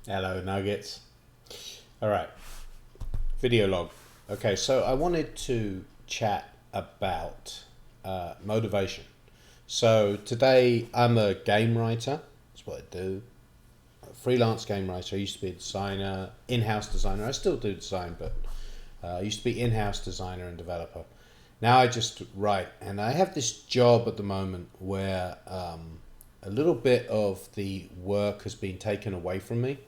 Hello, Nuggets. All right, video log. Okay, so I wanted to chat about motivation. So today I'm a game writer. That's what I do. A freelance game writer. I used to be a designer, in-house designer. I still do design, but I used to be in-house designer and developer. Now I just write, and I have this job at the moment where a little bit of the work has been taken away from me.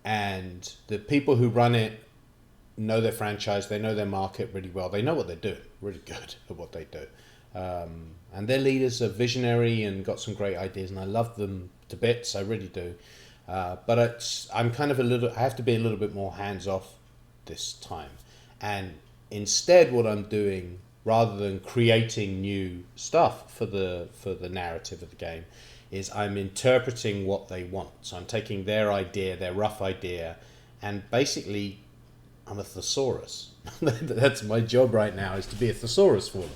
And the people who run it know their franchise, they know their market really well, they know what they're doing, really good at what they do. And their leaders are visionary and got some great ideas, and I love them to bits, I really do. I'm kind of I have to be a little bit more hands off this time. And instead, what I'm doing, rather than creating new stuff for the narrative of the game, is I'm interpreting what they want. So I'm taking their idea, their rough idea, and basically I'm a thesaurus. That's my job right now, is to be a thesaurus for them.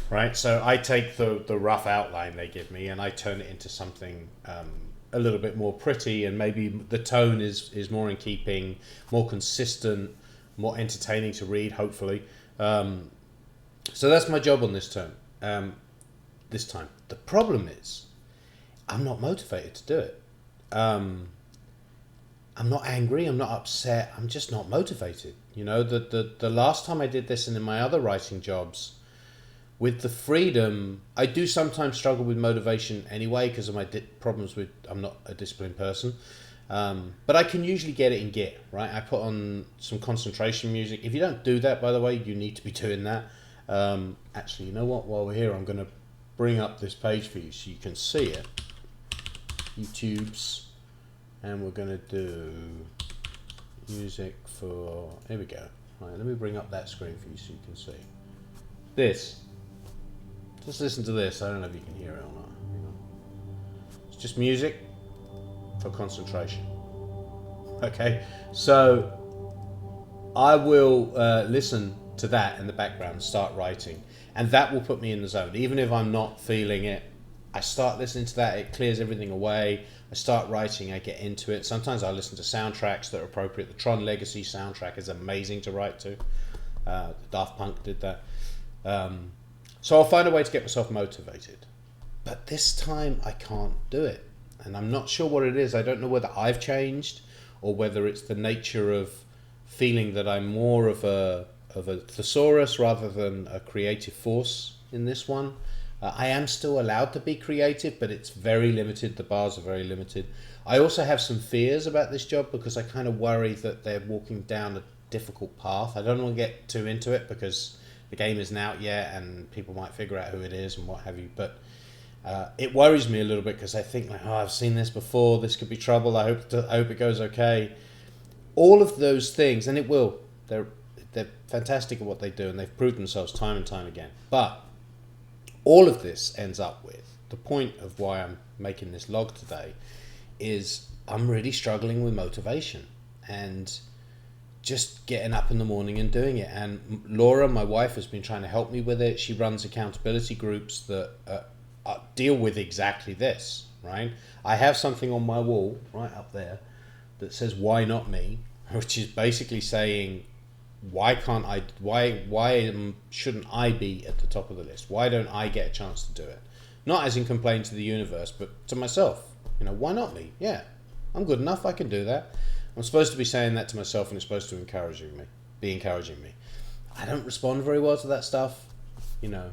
Right? So I take the rough outline they give me and I turn it into something a little bit more pretty, and maybe the tone is more in keeping, more consistent, more entertaining to read, hopefully. So that's my job on this term. This time. The problem is I'm not motivated to do it. I'm not angry. I'm not upset. I'm just not motivated. You know, the last time I did this, and in my other writing jobs, with the freedom, I do sometimes struggle with motivation anyway because of my problems with. I'm not a disciplined person, but I can usually get it in gear. Right, I put on some concentration music. If you don't do that, by the way, you need to be doing that. Actually, you know what? While we're here, I'm going to bring up this page for you so you can see it. YouTube's, and we're gonna do music for, here we go. Right, let me bring up that screen for you so you can see this. Just listen to this. I don't know if you can hear it or not. You know, it's just music for concentration. Okay, so I will listen to that in the background and start writing, and that will put me in the zone even if I'm not feeling it. I start listening to that, it clears everything away. I start writing, I get into it. Sometimes I listen to soundtracks that are appropriate. The Tron Legacy soundtrack is amazing to write to. Daft Punk did that. So I'll find a way to get myself motivated. But this time I can't do it. And I'm not sure what it is. I don't know whether I've changed or whether it's the nature of feeling that I'm more of a thesaurus rather than a creative force in this one. I am still allowed to be creative, but it's very limited. The bars are very limited. I also have some fears about this job because I kind of worry that they're walking down a difficult path. I don't want to get too into it because the game isn't out yet and people might figure out who it is and what have you. But it worries me a little bit because I think, like, oh, I've seen this before. This could be trouble. I hope it goes okay. All of those things, and it will. They're fantastic at what they do, and they've proved themselves time and time again. But all of this ends up with the point of why I'm making this log today is I'm really struggling with motivation and just getting up in the morning and doing it. And Laura, my wife, has been trying to help me with it. She runs accountability groups that deal with exactly this, right? I have something on my wall right up there that says, "Why not me?" which is basically saying, why can't I? Why shouldn't I be at the top of the list? Why don't I get a chance to do it? Not as in complain to the universe, but to myself. You know, why not me? Yeah, I'm good enough. I can do that. I'm supposed to be saying that to myself, and it's supposed to be encouraging me. I don't respond very well to that stuff, you know.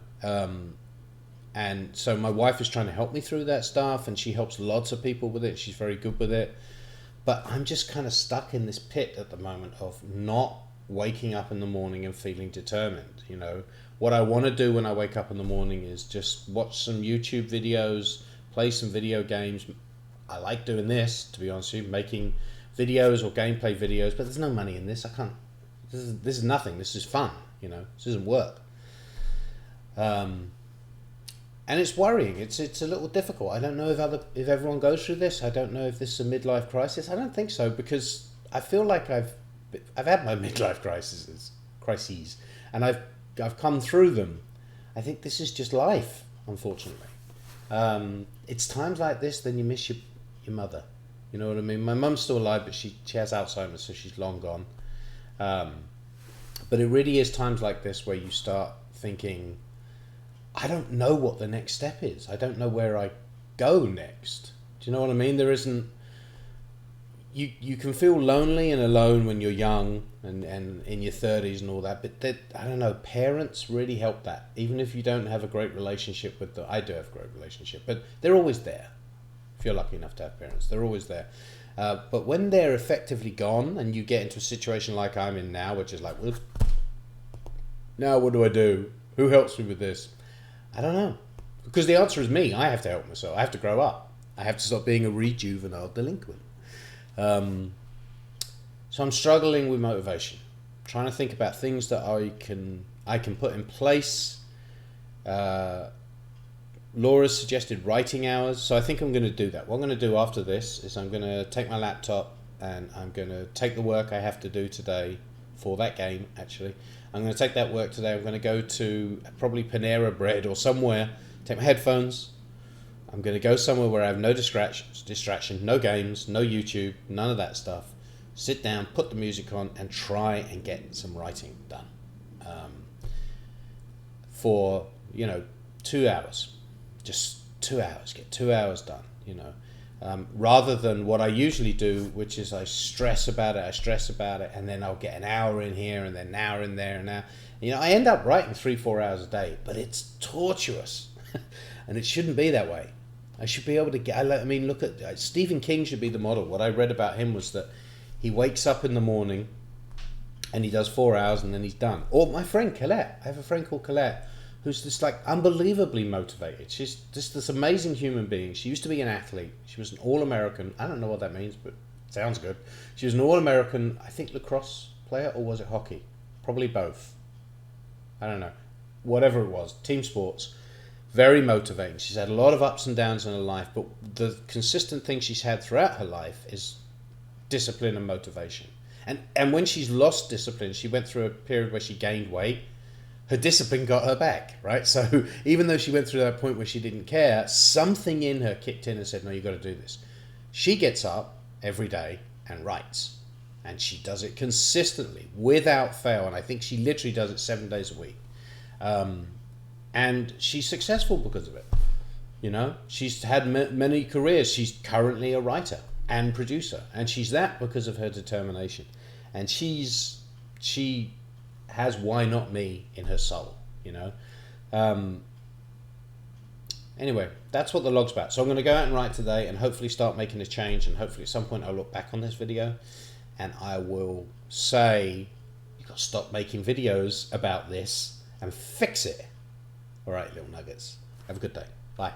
And so my wife is trying to help me through that stuff, and she helps lots of people with it. She's very good with it. But I'm just kind of stuck in this pit at the moment of not waking up in the morning and feeling determined. You know, what I want to do when I wake up in the morning is just watch some YouTube videos, play some video games. I like doing this, to be honest with you, making videos or gameplay videos, but there's no money in this. I can't. This is nothing. This is fun. You know, this isn't work. And it's worrying. It's a little difficult. I don't know if everyone goes through this. I don't know if this is a midlife crisis. I don't think so, because I feel like I've had my midlife crises, and I've come through them. I think this is just life, unfortunately. It's times like this then you miss your mother. You know what I mean? My mum's still alive, but she has Alzheimer's, so she's long gone. But it really is times like this where you start thinking, I don't know what the next step is. I don't know where I go next. Do you know what I mean? There isn't... You can feel lonely and alone when you're young and in your 30s and all that, but I don't know, parents really help that. Even if you don't have a great relationship with them. I do have a great relationship, but they're always there. If you're lucky enough to have parents, they're always there. But when they're effectively gone and you get into a situation like I'm in now, which is like, well, now what do I do? Who helps me with this? I don't know. Because the answer is me. I have to help myself. I have to grow up. I have to stop being a rejuvenile delinquent. So I'm struggling with motivation, trying to think about things that I can put in place. Laura's suggested writing hours, so I think I'm going to do that. What I'm going to do after this is I'm going to take my laptop and I'm going to take the work I have to do today for that game, actually. I'm going to take that work today. I'm going to go to probably Panera Bread or somewhere, take my headphones. I'm going to go somewhere where I have no distraction, no games, no YouTube, none of that stuff. Sit down, put the music on, and try and get some writing done. For, 2 hours. Just 2 hours. Get 2 hours done, rather than what I usually do, which is I stress about it, and then I'll get an hour in here, and then an hour in there, and now, I end up writing 3-4 hours a day, but it's tortuous, and it shouldn't be that way. I should be able to look at Stephen King should be the model. What I read about him was that he wakes up in the morning and he does 4 hours and then he's done. Or my friend Colette, I have a friend called Colette who's just like unbelievably motivated. She's just this amazing human being. She used to be an athlete. She was an All-American. I don't know what that means, but it sounds good. She was an All-American, I think lacrosse player, or was it hockey? Probably both. I don't know. Whatever it was, team sports. Very motivating. She's had a lot of ups and downs in her life, but the consistent thing she's had throughout her life is discipline and motivation. And when she's lost discipline, she went through a period where she gained weight. Her discipline got her back, right? So even though she went through that point where she didn't care, something in her kicked in and said, no, you've got to do this. She gets up every day and writes. And she does it consistently, without fail. And I think she literally does it 7 days a week. And she's successful because of it. She's had many careers. She's currently a writer and producer, and she's that because of her determination. And she has why not me in her soul, Anyway, that's what the log's about. So I'm going to go out and write today and hopefully start making a change, and hopefully at some point I'll look back on this video and I will say, you've got to stop making videos about this and fix it. All right, little nuggets. Have a good day. Bye.